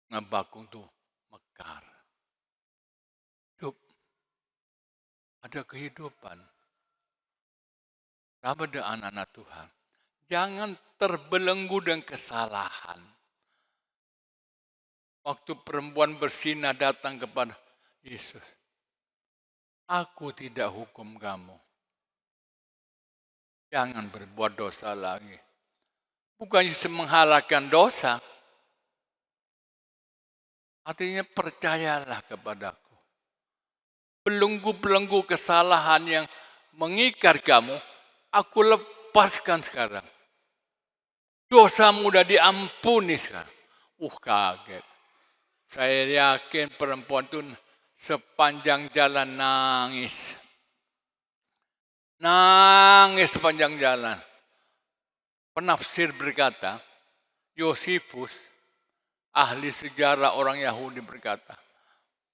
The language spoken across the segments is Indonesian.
Bakung tuh mekar. Hidup, ada kehidupan. Sama dengan anak-anak Tuhan. Jangan terbelenggu dengan kesalahan. Waktu perempuan berzina datang kepada Yesus. Aku tidak hukum kamu. Jangan berbuat dosa lagi. Bukan Yesus menghalalkan dosa. Artinya percayalah kepadaku. Belenggu-belenggu kesalahan yang mengikat kamu, aku lepaskan sekarang. Dosamu sudah diampuni sekarang. Kaget. Saya yakin perempuan itu sepanjang jalan nangis. Nangis sepanjang jalan. Penafsir berkata, Yosifus, ahli sejarah orang Yahudi berkata,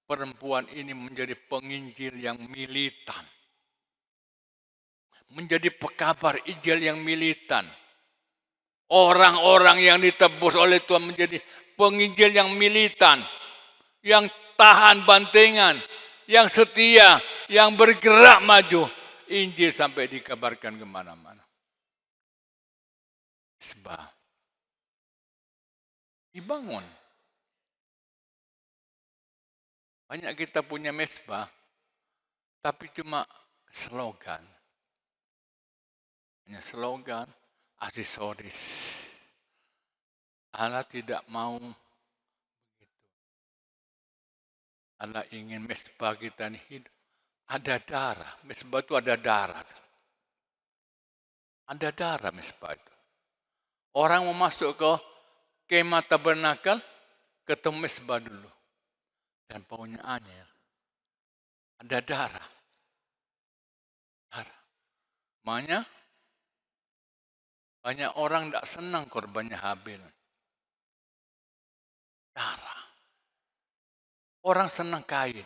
perempuan ini menjadi penginjil yang militan. Menjadi pekabar Injil yang militan. Orang-orang yang ditebus oleh Tuhan menjadi penginjil yang militan. Yang tahan bantingan. Yang setia. Yang bergerak maju. Injil sampai dikabarkan kemana-mana. Sebab dibangun. Banyak kita punya mesbah. Tapi cuma slogan. Hanya slogan, aksesoris. Allah tidak mau begitu. Allah ingin mesbah kita ini hidup. Ada darah. Mesbah itu ada darah. Ada darah mesbah itu. Orang mau masuk ke kemah tabernakel, ketemu mesbah dulu. Dan baunya anyir. Ada darah. Darah. Makanya banyak orang tidak senang korbannya Habil. Darah. Orang senang Kain.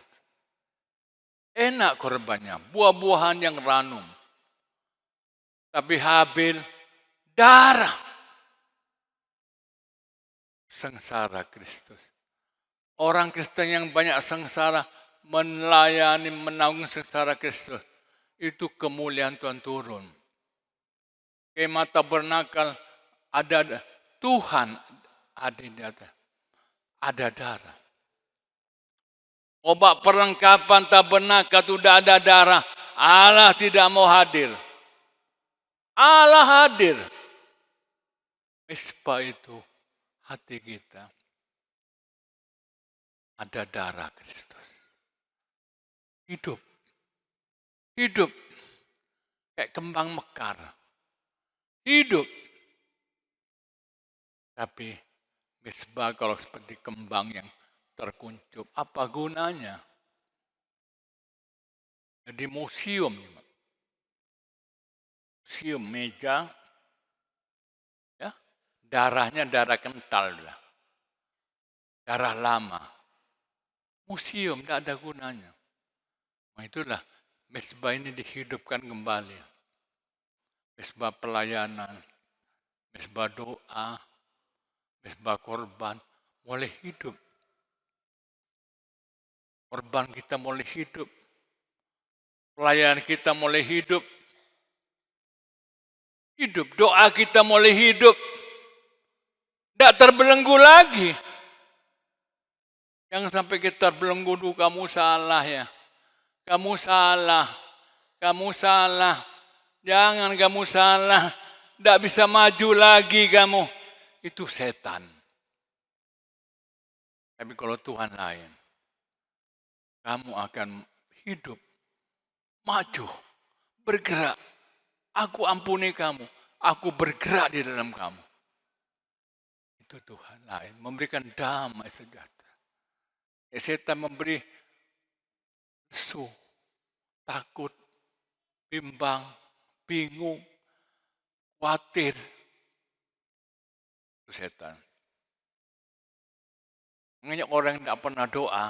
Enak korbannya, buah-buahan yang ranum. Tapi Habil, darah. Sengsara Kristus. Orang Kristen yang banyak sengsara, melayani, menanggung sengsara Kristus. Itu kemuliaan Tuhan turun. Kemah tabernakel ada Tuhan ada di atas. Ada darah. Obat perlengkapan tabernakel sudah ada darah. Allah tidak mau hadir. Allah hadir. Mesbah itu hati kita. Ada darah Kristus. Hidup. Hidup. Kayak kembang mekar. Hidup. Tapi mesbah kalau seperti kembang yang terkuncup, apa gunanya? Jadi museum. Museum meja, ya, darahnya darah kental. Darah lama. Museum, tidak ada gunanya. Nah, itulah mesbah ini dihidupkan kembali. Mesbah pelayanan, mesbah doa, mesbah korban, mulai hidup. Korban kita mulai hidup. Pelayanan kita mulai hidup. Hidup, doa kita mulai hidup. Tidak terbelenggu lagi. Jangan sampai kita terbelenggu, kamu salah ya. Kamu salah. Kamu salah. Jangan kamu salah. Tidak bisa maju lagi kamu. Itu setan. Tapi kalau Tuhan lain. Kamu akan hidup. Maju. Bergerak. Aku ampuni kamu. Aku bergerak di dalam kamu. Itu Tuhan lain. Memberikan damai sejahtera. Setan memberi lesu. Takut. Bimbang. Bingung. Khawatir. Itu setan. Makanya orang yang tidak pernah doa.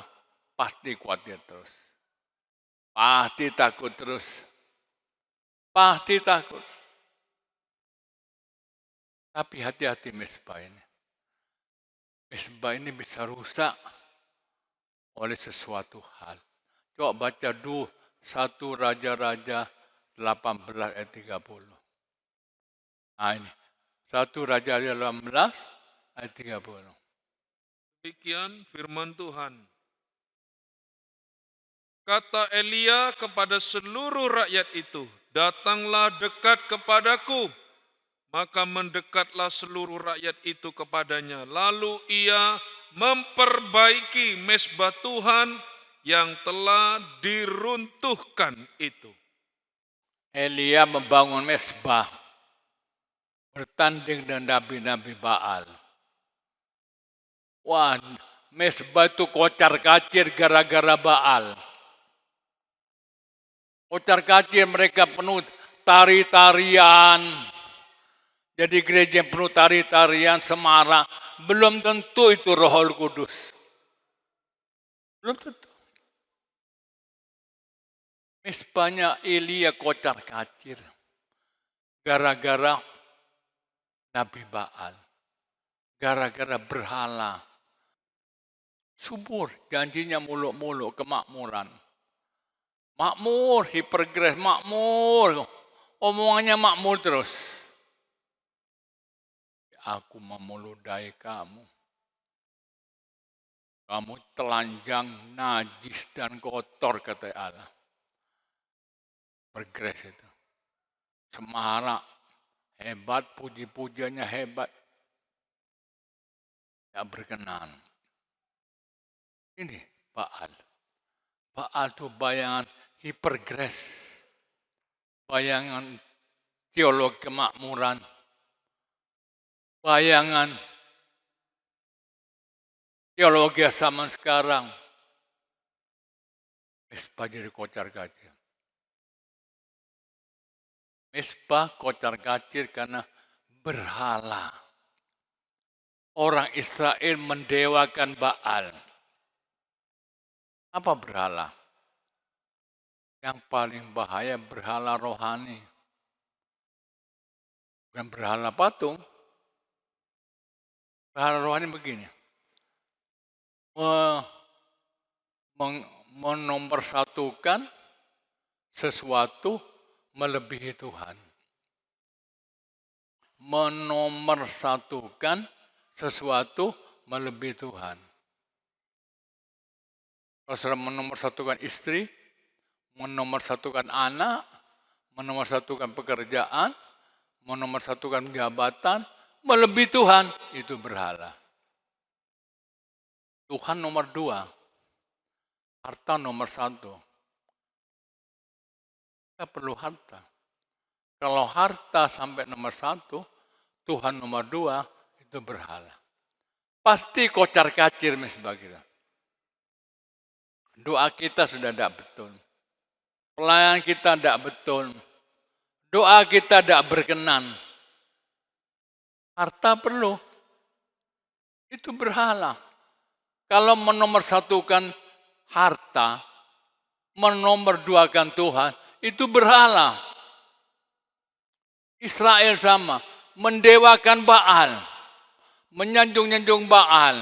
Pasti khawatir terus. Pasti takut terus. Pasti takut. Tapi hati-hati mesbah ini. Mesbah ini bisa rusak oleh sesuatu hal. Coba baca dulu 1 Raja-Raja 18 ayat 30. Nah ini, 1 Raja-Raja 18 ayat 30. Demikian firman Tuhan. Kata Elia kepada seluruh rakyat itu, datanglah dekat kepadaku. Maka mendekatlah seluruh rakyat itu kepadanya. Lalu ia memperbaiki mezbah Tuhan yang telah diruntuhkan itu. Elia membangun mesbah, bertanding dengan nabi-nabi Baal. Wah, mesbah itu kocar-kacir gara-gara Baal. Kocar-kacir mereka penuh tari-tarian. Jadi gereja yang penuh tari-tarian, semarak. Belum tentu itu Roh Kudus. Belum tentu. Mesbahnya Elia kocar-kacir. Gara-gara Nabi Baal. Gara-gara berhala. Subur, janjinya muluk-muluk kemakmuran. Makmur, hipergres, makmur. Omongannya makmur terus. Aku memeludai kamu. Kamu telanjang, najis, dan kotor, kata Allah. Pergres itu. Semarak, hebat, puji-pujiannya hebat. Tidak berkenan. Ini Baal. Baal itu bayangan hipergres. Bayangan teologi kemakmuran. Bayangan teologi zaman sekarang. Mesbah jadi kocar-kacir. Mesbah kocar-kacir karena berhala. Orang Israel mendewakan Baal. Apa berhala? Yang paling bahaya berhala rohani. Bukan berhala patung. Berhala rohani begini. Menomorsatukan sesuatu melebihi Tuhan. Menomorsatukan sesuatu melebihi Tuhan. Kalau sudah menomorsatukan istri, menomorsatukan anak, menomorsatukan pekerjaan, menomorsatukan jabatan, melebihi Tuhan, itu berhala. Tuhan nomor 2, harta nomor 1. Kita perlu harta. Kalau harta sampai nomor 1, Tuhan nomor 2, itu berhala. Pasti kocar-kacir mesbah kita. Doa kita sudah tidak betul. Pelayanan kita tidak betul. Doa kita tidak berkenan. Harta perlu. Itu berhala. Kalau menomorsatukan harta, menomorduakan Tuhan, itu berhala. Israel sama, mendewakan Baal, menyanjung-nyanjung Baal,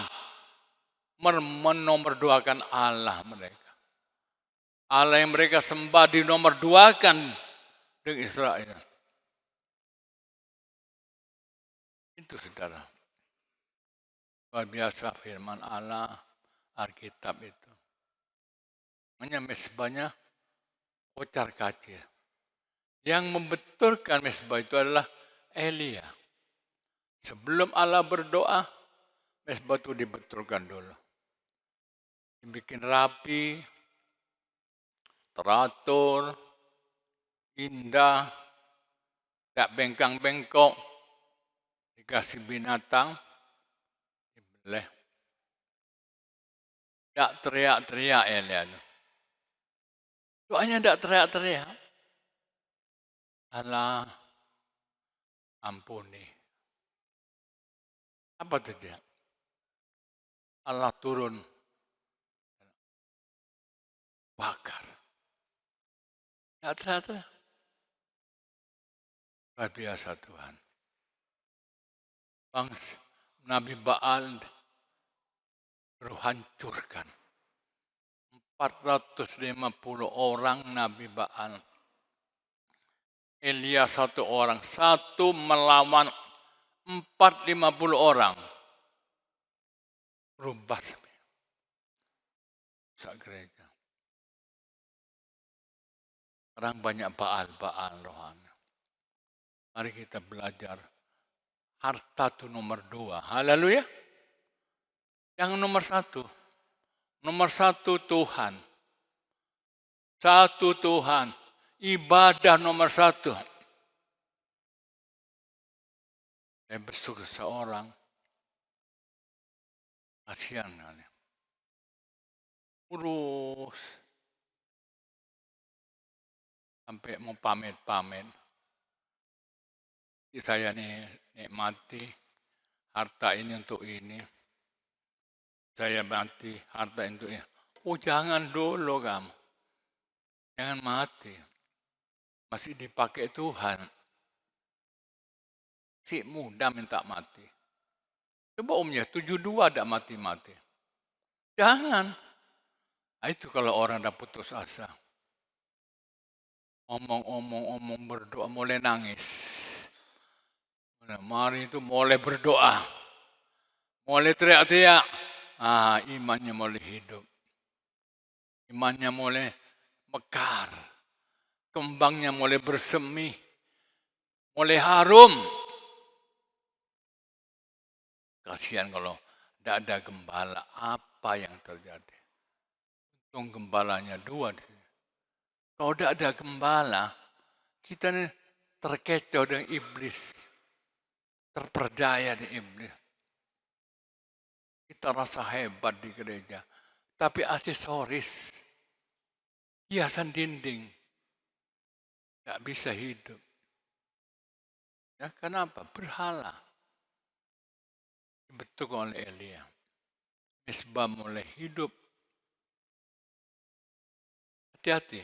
menomorduakan Allah mereka. Allah yang mereka sembah dinomorduakan dengan Israel. Itu saudara. Luar biasa firman Allah, Alkitab itu. Hanya mesbahnya kocar-kacir. Yang membetulkan mesbah itu adalah Elia. Sebelum Allah berdoa, mesbah itu dibetulkan dulu. Dibikin rapi, teratur, indah, tidak bengkang-bengkok, dikasih binatang, dibeleh. Tidak teriak-teriak Elia. Doanya tidak teriak-teriak. Allah ampuni. Apa terjadi? Allah turun bakar. Tidak teriak-teriak. Luar biasa Tuhan. Bangsa Nabi Baal Baru hancurkan. 450 orang Nabi Baal. Elia 1 orang. 1 melawan 450 orang. Berubah sak gereja. Sekarang banyak Baal rohani. Mari kita belajar. Harta itu nomor 2. Haleluya. Yang nomor 1. Nomor 1 Tuhan. 1 Tuhan. Ibadah nomor 1. Saya besuk seseorang. Kasihan kali. Urus. Sampai mau pamit-pamit. Saya nikmati harta ini untuk ini. Saya mati harta untuk ini. Oh jangan dulu kamu. Jangan mati. Masih dipakai Tuhan. Si muda minta mati. Coba umnya 72 ada mati-mati. Jangan. Nah, itu kalau orang udah putus asa. Omong berdoa mulai nangis. Mari itu mulai berdoa. Mulai teriak-teriak. Imannya mulai hidup. Imannya mulai mekar. Kembangnya mulai bersemi. Mulai harum. Kasihan kalau tidak ada gembala. Apa yang terjadi? Untung gembalanya 2. Kalau tidak ada gembala, kita ini terkecoh dengan iblis. Terperdaya di iblis. Kita rasa hebat di gereja. Tapi aksesoris, hiasan dinding, tidak bisa hidup. Ya, kenapa? Berhala. Dibentuk oleh Elia. Misbah mulai hidup. Hati-hati.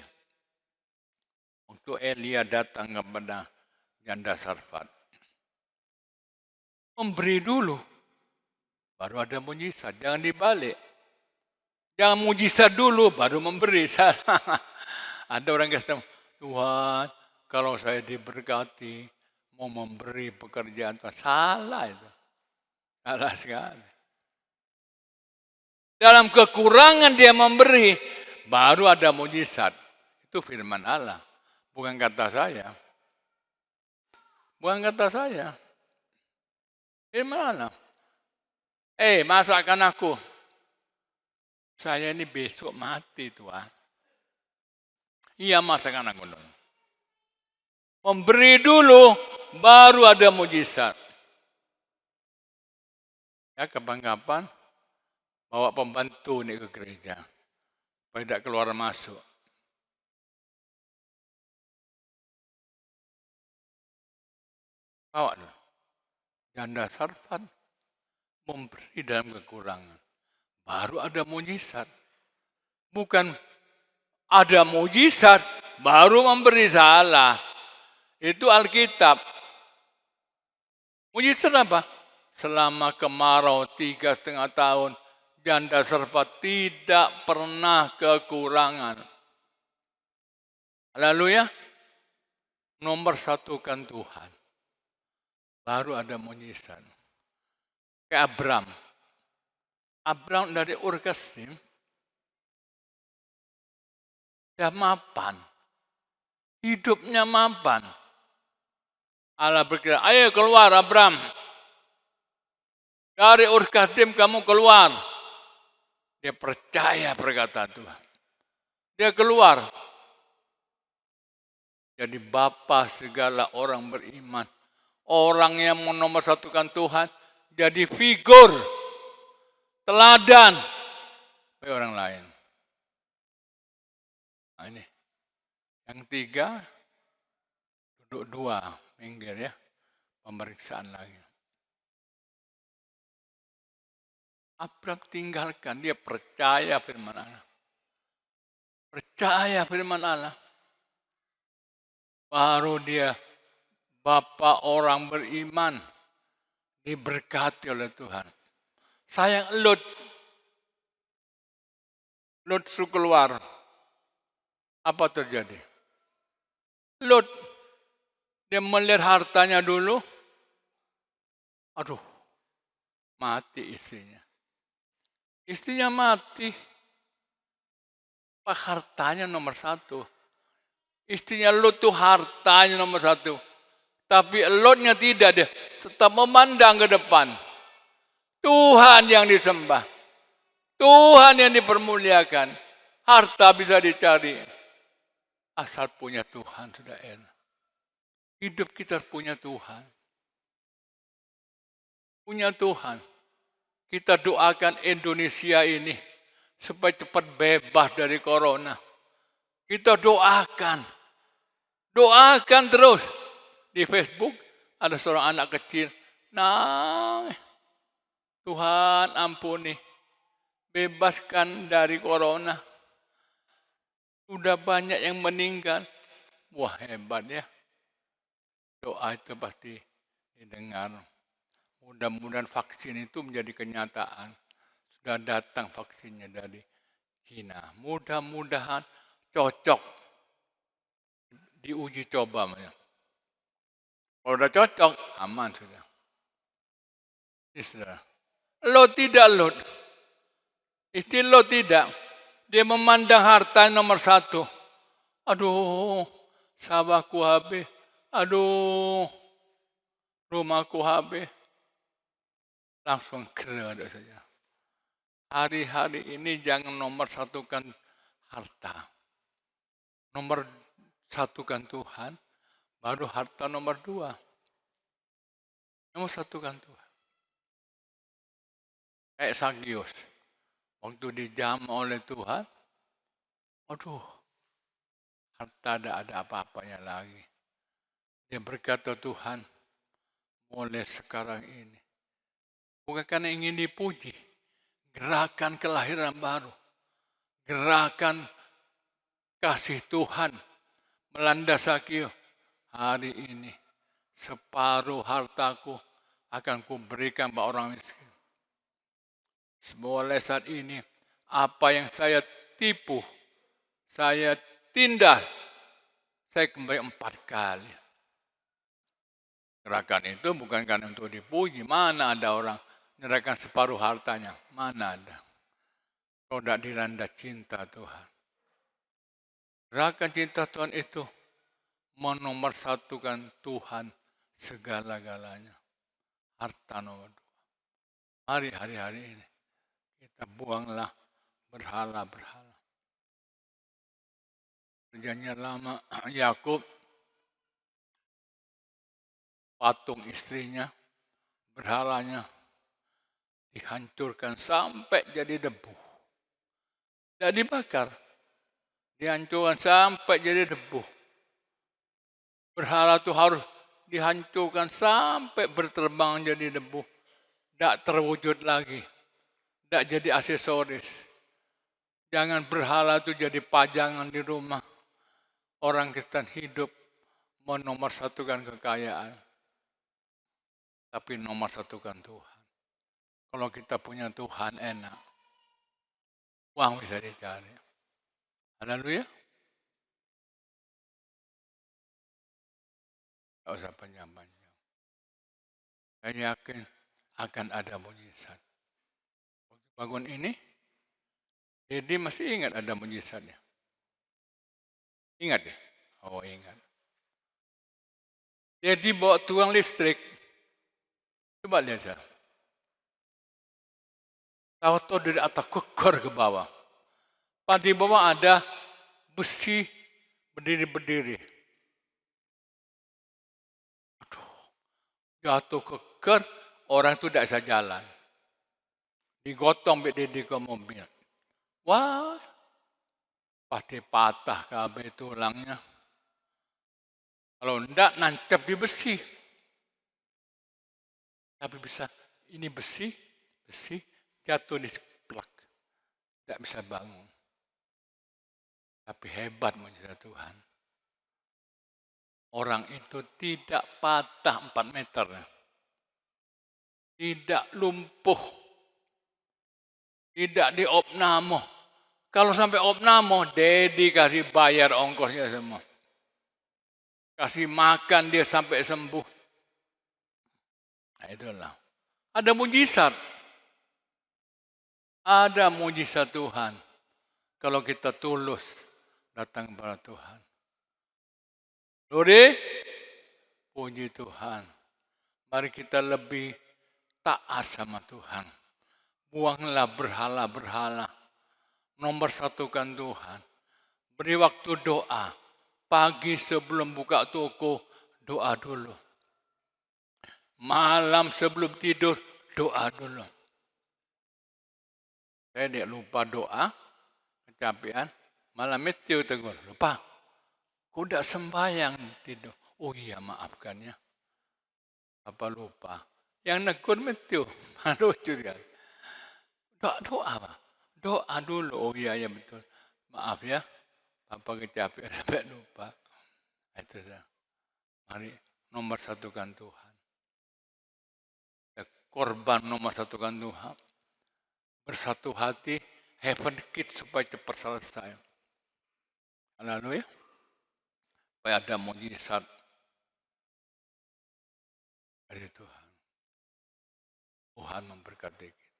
Waktu Elia datang kepada janda Sarfat. Memberi dulu. Baru ada mujizat. Jangan dibalik. Jangan mujizat dulu, baru memberi. Ada orang kata, Tuhan, kalau saya diberkati, mau memberi pekerjaan. Salah itu. Salah sekali. Dalam kekurangan dia memberi, baru ada mujizat. Itu firman Allah. Bukan kata saya. Bukan kata saya. Firman Allah. Masakan aku. Saya ini besok mati Tuhan. Iya masakan aku dulu. Memberi dulu, baru ada mujizat. Ya kapan-kapan bawa pembantu nih ke gereja. Supaya tidak keluar masuk. Bawa dulu. Janda Sarfat memberi dalam kekurangan. Baru ada mujizat. Bukan ada mujizat, baru memberi salah. Itu Alkitab. Mujizat apa? Selama kemarau 3,5 tahun, janda Sarfat tidak pernah kekurangan. Haleluya. Nomor 1 kan Tuhan. Baru ada mujizat. Kayak Abram. Abram dari Ur Kasdim. Dia mapan. Hidupnya mapan. Allah berkata, ayo keluar Abram. Dari Ur Kasdim kamu keluar. Dia percaya perkataan Tuhan. Dia keluar. Jadi bapa segala orang beriman. Orang yang menomorsatukan Tuhan. Jadi figur. Teladan. Bagi orang lain. Nah ini. Yang 3. Duduk 2. Minggir ya. Pemeriksaan lagi. Abram tinggalkan. Dia percaya firman Allah. Percaya firman Allah. Baru dia bapa orang beriman. Diberkati oleh Tuhan. Sayang Lot. Lot suruh keluar. Apa terjadi? Lot, dia melihat hartanya dulu. Aduh, mati istrinya. Istrinya mati. Pak, hartanya nomor satu. Istrinya Lot tuh hartanya nomor satu. Tapi Lotnya tidak, dia tetap memandang ke depan. Tuhan yang disembah. Tuhan yang dipermuliakan. Harta bisa dicari. Asal punya Tuhan sudah enak. Hidup kita punya Tuhan. Punya Tuhan. Kita doakan Indonesia ini supaya cepat bebas dari corona. Kita doakan. Doakan terus. Di Facebook ada seorang anak kecil. Nah, Tuhan ampuni. Bebaskan dari corona. Sudah banyak yang meninggal. Wah, hebat ya. Doa itu pasti didengar. Mudah-mudahan vaksin itu menjadi kenyataan. Sudah datang vaksinnya dari Cina. Mudah-mudahan cocok. Diuji coba. Kalau sudah cocok, aman sudah. Sudah. Lot tidak, Lot. Istri Lot tidak. Dia memandang harta nomor satu. Aduh, sawahku habis. Aduh, rumahku habis. Langsung kena saja. Hari-hari ini jangan nomor satukan harta. Nomor satukan Tuhan, baru harta nomor dua. Nomor satukan Tuhan. Kayak Sagius. Waktu dijamah oleh Tuhan, aduh, harta tidak ada apa-apanya lagi. Dia berkata, Tuhan, mulai sekarang ini, bukan karena ingin dipuji, gerakan kelahiran baru, gerakan kasih Tuhan melanda Sagius. Hari ini, separuh hartaku akan kuberikan kepada orang miskin. Mulai saat ini, apa yang saya tipu, saya tindas, saya kembali 4 kali. Gerakan itu bukan karena untuk dipuji. Mana ada orang menyerahkan separuh hartanya? Mana ada? Kalau tidak dilanda cinta Tuhan. Gerakan cinta Tuhan itu menomorsatukan Tuhan segala-galanya. Harta nomor 2. Mari hari-hari ini kita buanglah berhala-berhala. Perjanjian lama, Yakub patung istrinya, berhalanya dihancurkan sampai jadi debu. Tidak dibakar, dihancurkan sampai jadi debu. Berhala itu harus dihancurkan sampai berterbang jadi debu. Tidak terwujud lagi. Tidak jadi aksesoris. Jangan berhala itu jadi pajangan di rumah. Orang Kristen hidup menomorsatukan kekayaan. Tapi nomorsatukan Tuhan. Kalau kita punya Tuhan enak. Uang bisa dicari. Haleluya. Tidak usah panjang-panjang. Saya yakin akan ada mujizat. Waktu bangun ini, jadi masih ingat ada mujizatnya. Ingat ya? Oh ingat. Jadi bawa tuang listrik. Coba lihat saya. Tahu-tahu dari atas kekor ke bawah. Pada di bawah ada besi berdiri-berdiri. Aduh, jatuh keker, orang itu tidak bisa jalan. Digotong berdiri ke mobil. Wah, pasti patah kabel tulangnya. Kalau enggak, nancap di besi. Tapi bisa, ini besi, jatuh di plak. Tidak bisa bangun. Tapi hebat mujizat Tuhan. Orang itu tidak patah 4 meter. Tidak lumpuh. Tidak diopname. Kalau sampai opname, Dedi kasih bayar ongkosnya semua. Kasih makan dia sampai sembuh. Nah, itulah. Ada mujizat. Ada mujizat Tuhan. Kalau kita tulus datang kepada Tuhan. Glory, puji Tuhan. Mari kita lebih taat sama Tuhan. Buanglah berhala-berhala. Nomor satukan Tuhan. Beri waktu doa. Pagi sebelum buka toko, doa dulu. Malam sebelum tidur, doa dulu. Saya tidak lupa doa, kecapean. Malam itu tegur, lupa. Kau tidak sembahyang tidur. Oh iya, maafkan ya. Apa lupa. Yang negur itu, lucu ya. Doa apa? Doa dulu. Oh iya, ya betul. Maaf ya. Apa kecapean sampai lupa. Itu dah. Mari nomor satukan Tuhan. Korban nomor satukan Tuhan. Bersatu hati, heaven kids supaya cepat selesai. Haleluya. Supaya ada mujizat dari Tuhan. Tuhan memberkati kita.